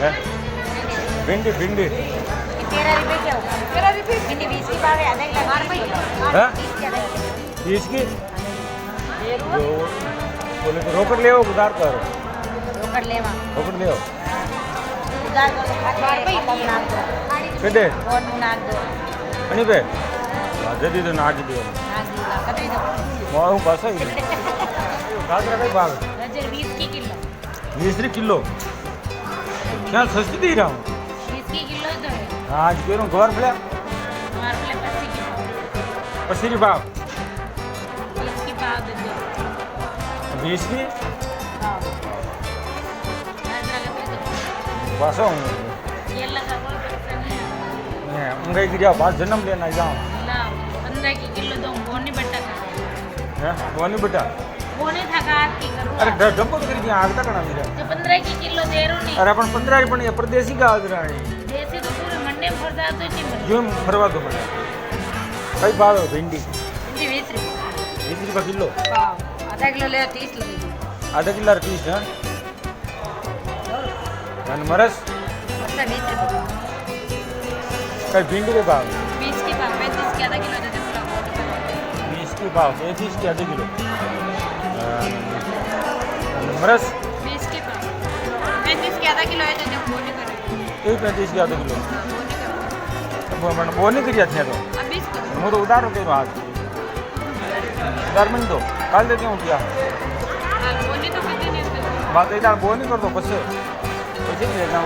है भिंडी भिंडी 13 रुपये क्या होगा? 13 रुपये भिंडी 20 की भाव है, आधा किलो मार भाई हाँ? 20 की आधा किलो 30 की ये रुआ बोले तो रोकड़ ले आओ उधार करो रोकड़ लेवा रोकड़ ले आओ उधार करो खाते खत्म नाक दो केडे और नाक दो अनी पे जदी तो नाच दियो नाक दूंगा कतई दो હું પાછો ગાજરા કઈ ભાવ गाजर 20 की किलो 20 કિલો ક્યાં સસ્તી દઈ રહ્યા હું 20 की किलो तो है હા આજ કેરું ઘર ફળ્યા हमारे लिए 25 की પછી ભાવ 20 की भाव दे दो 20 की हाँ गाजर कतई दो પાછો હું ये लगा कोई पैसा नहीं है ઊંઘાઈ ગયા પાછ જન્મ લેના જાઉં ना 15 की किलो दो बोनी बट्टा का હે કોની બેટા बोनी था का की करूँ અરે ડબ્બો તો કરી ત્યાં આગતા કણા મીરા जो 15 की किलो दे रू नहीं અરે પણ 15 પણ એ પરદેશી ગાજરા जैसे तो पूरे मंडे में फंसा तो नहीं बने જો ફરવા દો મને કઈ ભાવ ભીંડી जी 20 रुपये 20 રૂપિયા કિલો पाव आधा किलो ले 30 लगेगी આધા કિલો 30 હા અને મરસ मतलब 20 रुपये કઈ ભીંડી કે ભાવ 20 की पाव 35 की आधा किलो दे दो 20 की भाव 35 की आधे किलो અને મરસ 20 की पाव 35 की आधा किलो है तो जब बोनी करे એ 35 की आधे किलो बोनी करो મને બોની કર્યા થયા તો अब 20 को હું તો ઉધારો કર્યો હાથ ઉધાર મને તો કાલ દે કેવું ગયા हाँ बोनी तो कितनी नहीं उसमें વાત એ તાર બોની કરતો પછી પછી જ લેતા